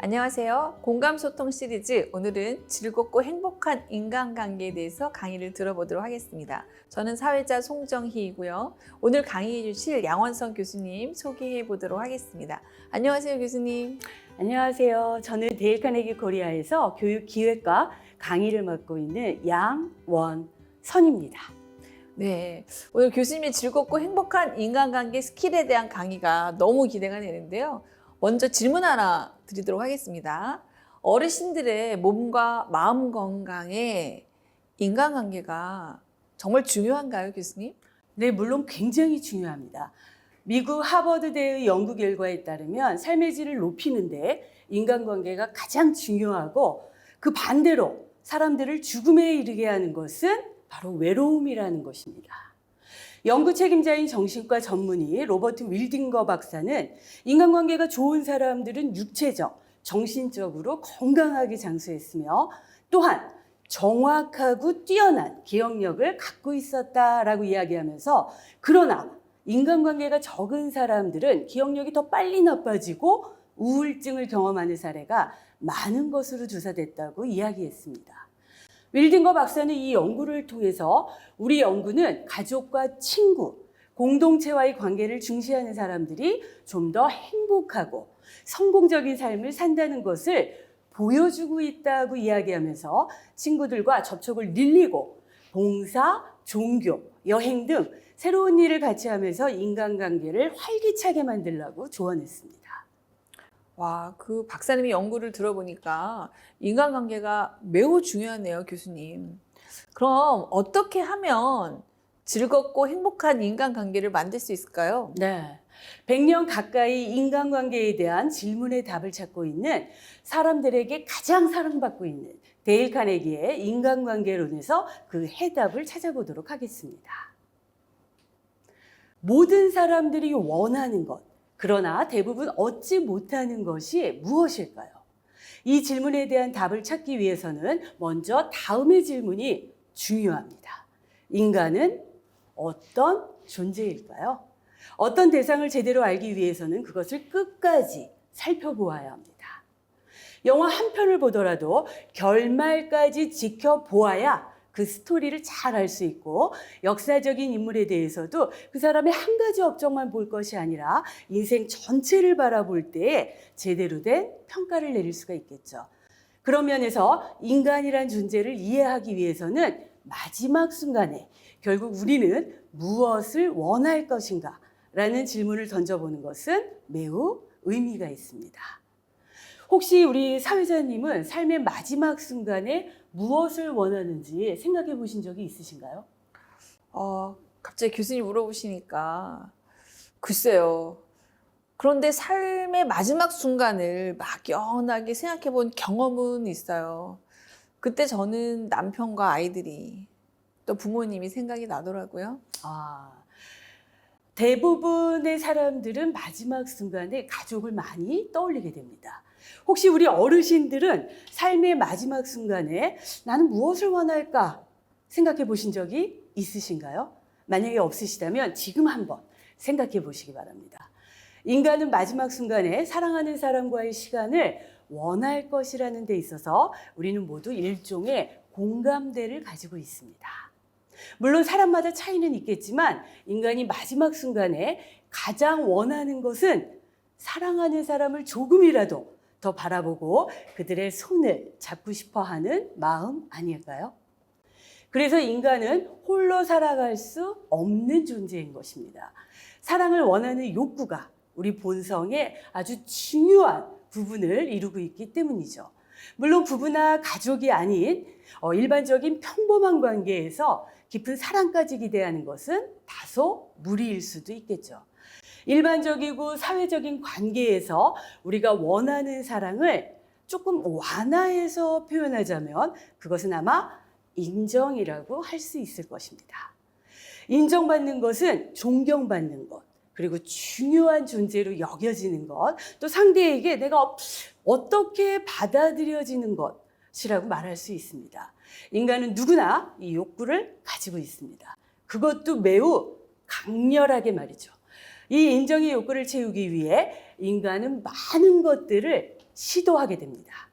안녕하세요. 공감소통 시리즈 오늘은 즐겁고 행복한 인간관계에 대해서 강의를 들어보도록 하겠습니다. 저는 사회자 송정희이고요. 오늘 강의해 주실 양원성 교수님 소개해 보도록 하겠습니다. 안녕하세요, 교수님. 안녕하세요. 저는 데일 카네기 코리아에서 교육기획과 강의를 맡고 있는 양원선입니다. 네, 오늘 교수님의 즐겁고 행복한 인간관계 스킬에 대한 강의가 너무 기대가 되는데요. 먼저 질문 하나 드리도록 하겠습니다. 어르신들의 몸과 마음 건강에 인간관계가 정말 중요한가요, 교수님? 네, 물론 굉장히 중요합니다. 미국 하버드대의 연구 결과에 따르면 삶의 질을 높이는데 인간관계가 가장 중요하고 그 반대로 사람들을 죽음에 이르게 하는 것은 바로 외로움이라는 것입니다. 연구 책임자인 정신과 전문의 로버트 윌딩거 박사는 인간관계가 좋은 사람들은 육체적, 정신적으로 건강하게 장수했으며 또한 정확하고 뛰어난 기억력을 갖고 있었다라고 이야기하면서 그러나 인간관계가 적은 사람들은 기억력이 더 빨리 나빠지고 우울증을 경험하는 사례가 많은 것으로 조사됐다고 이야기했습니다. 윌딩거 박사는 이 연구를 통해서 우리 연구는 가족과 친구, 공동체와의 관계를 중시하는 사람들이 좀 더 행복하고 성공적인 삶을 산다는 것을 보여주고 있다고 이야기하면서 친구들과 접촉을 늘리고 봉사, 종교, 여행 등 새로운 일을 같이 하면서 인간관계를 활기차게 만들라고 조언했습니다. 와, 그 박사님의 연구를 들어보니까 인간관계가 매우 중요하네요, 교수님. 그럼 어떻게 하면 즐겁고 행복한 인간관계를 만들 수 있을까요? 네. 100년 가까이 인간관계에 대한 질문의 답을 찾고 있는 사람들에게 가장 사랑받고 있는 데일 카네기의 인간관계론에서 그 해답을 찾아보도록 하겠습니다. 모든 사람들이 원하는 것, 그러나 대부분 얻지 못하는 것이 무엇일까요? 이 질문에 대한 답을 찾기 위해서는 먼저 다음의 질문이 중요합니다. 인간은 어떤 존재일까요? 어떤 대상을 제대로 알기 위해서는 그것을 끝까지 살펴보아야 합니다. 영화 한 편을 보더라도 결말까지 지켜보아야 그 스토리를 잘 알 수 있고 역사적인 인물에 대해서도 그 사람의 한 가지 업적만 볼 것이 아니라 인생 전체를 바라볼 때 제대로 된 평가를 내릴 수가 있겠죠. 그런 면에서 인간이란 존재를 이해하기 위해서는 마지막 순간에 결국 우리는 무엇을 원할 것인가? 라는 질문을 던져보는 것은 매우 의미가 있습니다. 혹시 우리 사회자님은 삶의 마지막 순간에 무엇을 원하는지 생각해 보신 적이 있으신가요? 갑자기 교수님 물어보시니까 글쎄요. 그런데 삶의 마지막 순간을 막연하게 생각해 본 경험은 있어요. 그때 저는 남편과 아이들이 또 부모님이 생각이 나더라고요. 대부분의 사람들은 마지막 순간에 가족을 많이 떠올리게 됩니다. 혹시 우리 어르신들은 삶의 마지막 순간에 나는 무엇을 원할까 생각해 보신 적이 있으신가요? 만약에 없으시다면 지금 한번 생각해 보시기 바랍니다. 인간은 마지막 순간에 사랑하는 사람과의 시간을 원할 것이라는 데 있어서 우리는 모두 일종의 공감대를 가지고 있습니다. 물론 사람마다 차이는 있겠지만 인간이 마지막 순간에 가장 원하는 것은 사랑하는 사람을 조금이라도 더 바라보고 그들의 손을 잡고 싶어 하는 마음 아닐까요? 그래서 인간은 홀로 살아갈 수 없는 존재인 것입니다. 사랑을 원하는 욕구가 우리 본성의 아주 중요한 부분을 이루고 있기 때문이죠. 물론 부부나 가족이 아닌 일반적인 평범한 관계에서 깊은 사랑까지 기대하는 것은 다소 무리일 수도 있겠죠. 일반적이고 사회적인 관계에서 우리가 원하는 사랑을 조금 완화해서 표현하자면 그것은 아마 인정이라고 할 수 있을 것입니다. 인정받는 것은 존경받는 것, 그리고 중요한 존재로 여겨지는 것, 또 상대에게 내가 어떻게 받아들여지는 것이라고 말할 수 있습니다. 인간은 누구나 이 욕구를 가지고 있습니다. 그것도 매우 강렬하게 말이죠. 이 인정의 욕구를 채우기 위해 인간은 많은 것들을 시도하게 됩니다.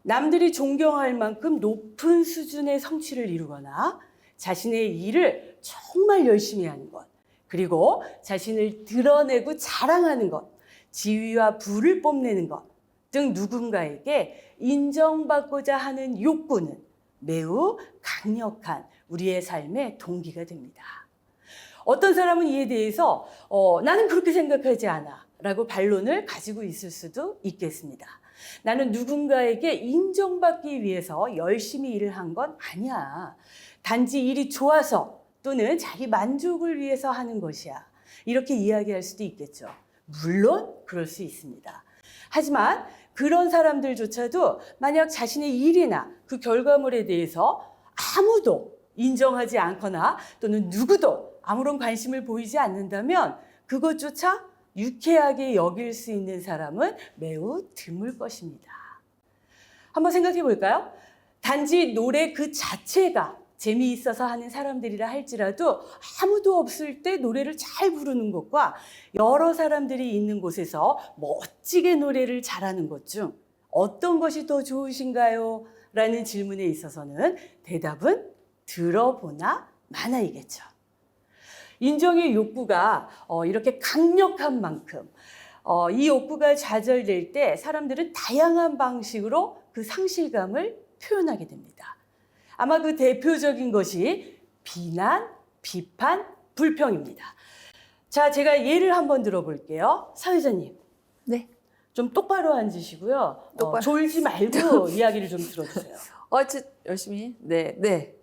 남들이 존경할 만큼 높은 수준의 성취를 이루거나 자신의 일을 정말 열심히 하는 것, 그리고 자신을 드러내고 자랑하는 것, 지위와 부를 뽐내는 것 등 누군가에게 인정받고자 하는 욕구는 매우 강력한 우리의 삶의 동기가 됩니다. 어떤 사람은 이에 대해서 나는 그렇게 생각하지 않아 라고 반론을 가지고 있을 수도 있겠습니다. 나는 누군가에게 인정받기 위해서 열심히 일을 한 건 아니야. 단지 일이 좋아서 또는 자기 만족을 위해서 하는 것이야. 이렇게 이야기할 수도 있겠죠. 물론 그럴 수 있습니다. 하지만 그런 사람들조차도 만약 자신의 일이나 그 결과물에 대해서 아무도 인정하지 않거나 또는 누구도 아무런 관심을 보이지 않는다면 그것조차 유쾌하게 여길 수 있는 사람은 매우 드물 것입니다. 한번 생각해 볼까요? 단지 노래 그 자체가 재미있어서 하는 사람들이라 할지라도 아무도 없을 때 노래를 잘 부르는 것과 여러 사람들이 있는 곳에서 멋지게 노래를 잘하는 것 중 어떤 것이 더 좋으신가요? 라는 질문에 있어서는 대답은 들어보나 마나이겠죠. 인정의 욕구가 이렇게 강력한 만큼 이 욕구가 좌절될 때 사람들은 다양한 방식으로 그 상실감을 표현하게 됩니다. 아마 그 대표적인 것이 비난, 비판, 불평입니다. 자, 제가 예를 한번 들어볼게요. 사회자님. 네. 좀 똑바로 앉으시고요. 똑바로. 졸지 말고 이야기를 좀 들어주세요. 저 열심히. 네, 네.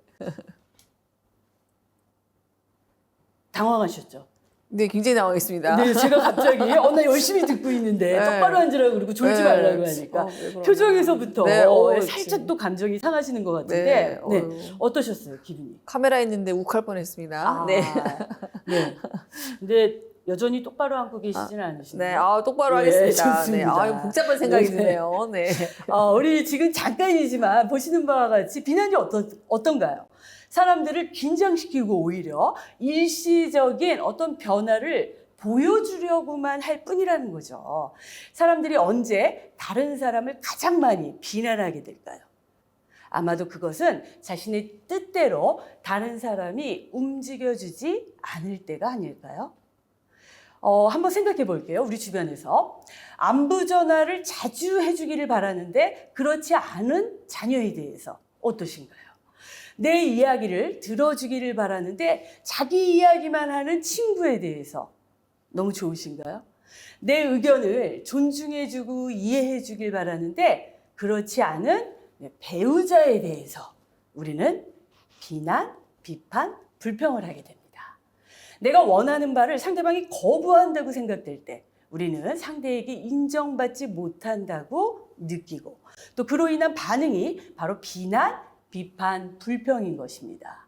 당황하셨죠? 네, 굉장히 당황했습니다. 네, 제가 갑자기 나 열심히 듣고 있는데 네. 똑바로 앉으라고 그러고 졸지 네. 말라고 하니까 왜 그러나. 표정에서부터 네, 살짝 지금. 또 감정이 상하시는 것 같은데 네, 어떠셨어요, 기분이? 카메라 있는데 욱할 뻔했습니다. 네. 네. 근데 여전히 똑바로 앉고 계시지는 않으신가요? 네, 똑바로 네, 하겠습니다. 좋습니다. 네, 이거 복잡한 생각이 네. 드네요. 네. 우리 지금 잠깐이지만 보시는 바와 같이 비난이 어떤가요? 사람들을 긴장시키고 오히려 일시적인 어떤 변화를 보여주려고만 할 뿐이라는 거죠. 사람들이 언제 다른 사람을 가장 많이 비난하게 될까요? 아마도 그것은 자신의 뜻대로 다른 사람이 움직여주지 않을 때가 아닐까요? 한번 생각해 볼게요. 우리 주변에서 안부 전화를 자주 해주기를 바라는데 그렇지 않은 자녀에 대해서 어떠신가요? 내 이야기를 들어주기를 바라는데 자기 이야기만 하는 친구에 대해서 너무 좋으신가요? 내 의견을 존중해주고 이해해주길 바라는데 그렇지 않은 배우자에 대해서 우리는 비난, 비판, 불평을 하게 됩니다. 내가 원하는 바를 상대방이 거부한다고 생각될 때 우리는 상대에게 인정받지 못한다고 느끼고 또 그로 인한 반응이 바로 비난, 비판, 불평인 것입니다.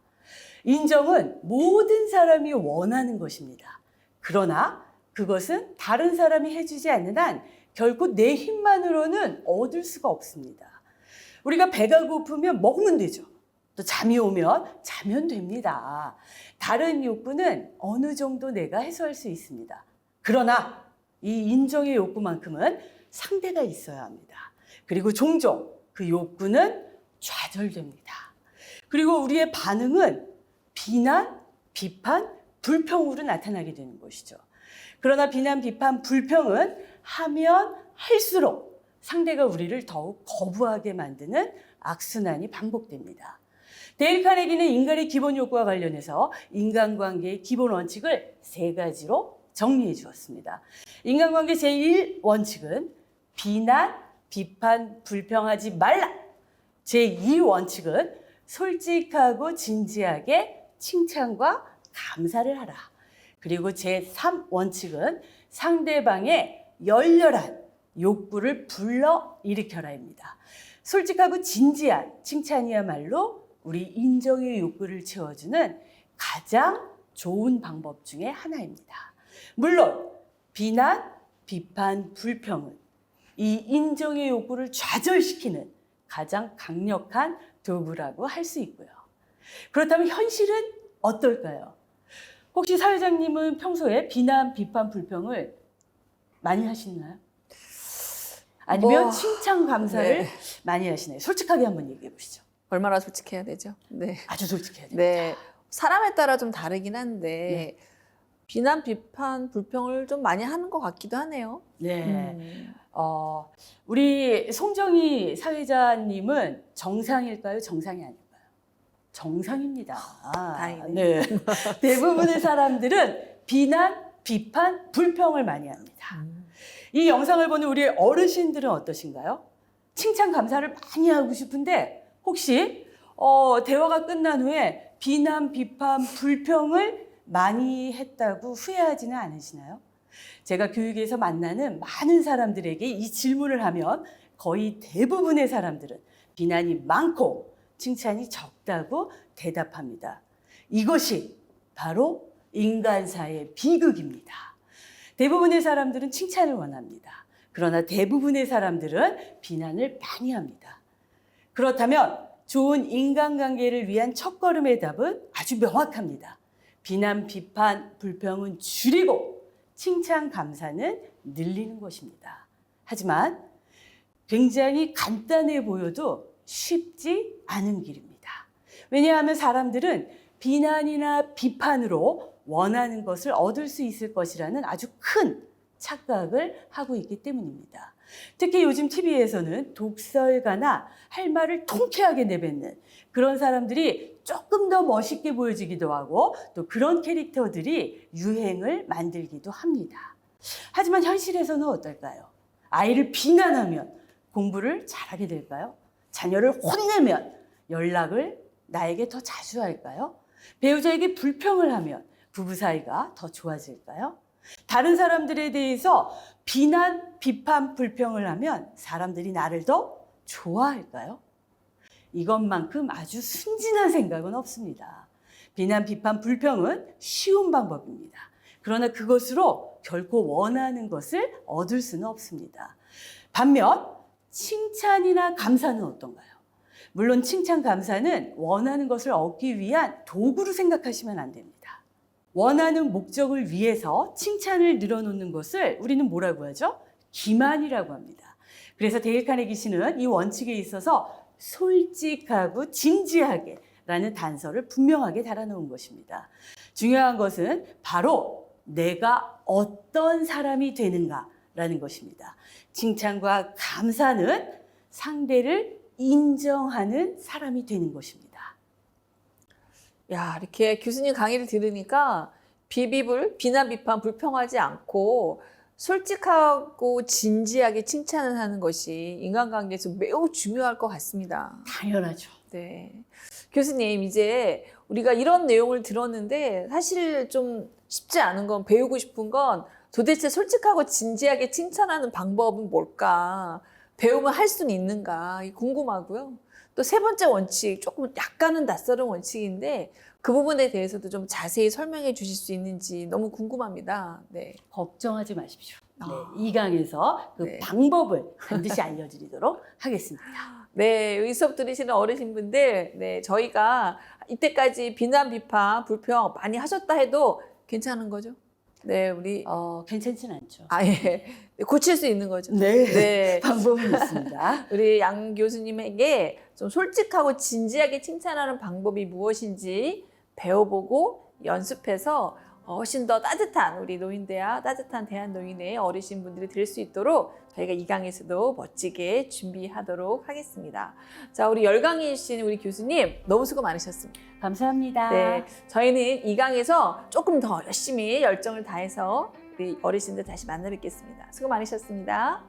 인정은 모든 사람이 원하는 것입니다. 그러나 그것은 다른 사람이 해주지 않는 한 결코 내 힘만으로는 얻을 수가 없습니다. 우리가 배가 고프면 먹으면 되죠. 또 잠이 오면 자면 됩니다. 다른 욕구는 어느 정도 내가 해소할 수 있습니다. 그러나 이 인정의 욕구만큼은 상대가 있어야 합니다. 그리고 종종 그 욕구는 좌절됩니다. 그리고 우리의 반응은 비난, 비판, 불평으로 나타나게 되는 것이죠. 그러나 비난, 비판, 불평은 하면 할수록 상대가 우리를 더욱 거부하게 만드는 악순환이 반복됩니다. 데일 카네기는 인간의 기본 욕구와 관련해서 인간관계의 기본 원칙을 3가지로 정리해 주었습니다. 인간관계 제1원칙은 비난, 비판, 불평하지 말라. 제2원칙은 솔직하고 진지하게 칭찬과 감사를 하라. 그리고 제3원칙은 상대방의 열렬한 욕구를 불러일으켜라입니다. 솔직하고 진지한 칭찬이야말로 우리 인정의 욕구를 채워주는 가장 좋은 방법 중에 하나입니다. 물론 비난, 비판, 불평은 이 인정의 욕구를 좌절시키는 가장 강력한 도구라고 할 수 있고요. 그렇다면 현실은 어떨까요? 혹시 사회자님은 평소에 비난, 비판, 불평을 많이 하시나요? 아니면 뭐, 칭찬 감사를 네. 많이 하시나요? 솔직하게 한번 얘기해 보시죠. 얼마나 솔직해야 되죠? 네. 아주 솔직해야 됩니다. 네. 사람에 따라 좀 다르긴 한데 비난, 비판, 불평을 좀 많이 하는 것 같기도 하네요. 네. 우리 송정희 사회자님은 정상일까요? 정상이 아닐까요? 정상입니다. 다행이네요. 네. 대부분의 사람들은 비난, 비판, 불평을 많이 합니다. 이 영상을 보는 우리 어르신들은 어떠신가요? 칭찬 감사를 많이 하고 싶은데 혹시 대화가 끝난 후에 비난, 비판, 불평을 많이 했다고 후회하지는 않으시나요? 제가 교육에서 만나는 많은 사람들에게 이 질문을 하면 거의 대부분의 사람들은 비난이 많고 칭찬이 적다고 대답합니다. 이것이 바로 인간사의 비극입니다. 대부분의 사람들은 칭찬을 원합니다. 그러나 대부분의 사람들은 비난을 많이 합니다. 그렇다면 좋은 인간관계를 위한 첫걸음의 답은 아주 명확합니다. 비난, 비판, 불평은 줄이고 칭찬, 감사는 늘리는 것입니다. 하지만 굉장히 간단해 보여도 쉽지 않은 길입니다. 왜냐하면 사람들은 비난이나 비판으로 원하는 것을 얻을 수 있을 것이라는 아주 큰 착각을 하고 있기 때문입니다. 특히 요즘 TV에서는 독설가나 할 말을 통쾌하게 내뱉는 그런 사람들이 조금 더 멋있게 보여지기도 하고 또 그런 캐릭터들이 유행을 만들기도 합니다. 하지만 현실에서는 어떨까요? 아이를 비난하면 공부를 잘하게 될까요? 자녀를 혼내면 연락을 나에게 더 자주 할까요? 배우자에게 불평을 하면 부부 사이가 더 좋아질까요? 다른 사람들에 대해서 비난, 비판, 불평을 하면 사람들이 나를 더 좋아할까요? 이것만큼 아주 순진한 생각은 없습니다. 비난, 비판, 불평은 쉬운 방법입니다. 그러나 그것으로 결코 원하는 것을 얻을 수는 없습니다. 반면 칭찬이나 감사는 어떤가요? 물론 칭찬, 감사는 원하는 것을 얻기 위한 도구로 생각하시면 안 됩니다. 원하는 목적을 위해서 칭찬을 늘어놓는 것을 우리는 뭐라고 하죠? 기만이라고 합니다. 그래서 데일 카네기 씨는 이 원칙에 있어서 솔직하고 진지하게 라는 단서를 분명하게 달아놓은 것입니다. 중요한 것은 바로 내가 어떤 사람이 되는가라는 것입니다. 칭찬과 감사는 상대를 인정하는 사람이 되는 것입니다. 야, 이렇게 교수님 강의를 들으니까 비난, 비판, 불평하지 않고 솔직하고 진지하게 칭찬을 하는 것이 인간관계에서 매우 중요할 것 같습니다. 당연하죠. 네. 교수님, 이제 우리가 이런 내용을 들었는데 사실 좀 쉽지 않은 건 배우고 싶은 건 도대체 솔직하고 진지하게 칭찬하는 방법은 뭘까? 배우면 할 수는 있는가? 궁금하고요. 또 세 번째 원칙, 조금 약간은 낯설은 원칙인데 그 부분에 대해서도 좀 자세히 설명해 주실 수 있는지 너무 궁금합니다. 네. 걱정하지 마십시오. 네, 아. 이 강에서 그 네. 방법을 반드시 알려드리도록 하겠습니다. 네, 이 수업 들으시는 어르신분들, 네, 저희가 이때까지 비난, 비판, 불평 많이 하셨다 해도 괜찮은 거죠? 네, 우리 괜찮진 않죠. 아예 고칠 수 있는 거죠. 네, 네. 방법은 있습니다. 우리 양 교수님에게 좀 솔직하고 진지하게 칭찬하는 방법이 무엇인지 배워보고 연습해서 훨씬 더 따뜻한 우리 노인대학 따뜻한 대한노인의 어르신분들이 될 수 있도록 저희가 이 강에서도 멋지게 준비하도록 하겠습니다. 자, 우리 열강해 주신 우리 교수님 너무 수고 많으셨습니다. 감사합니다. 네, 저희는 이 강에서 조금 더 열심히 열정을 다해서 우리 어르신들 다시 만나 뵙겠습니다. 수고 많으셨습니다.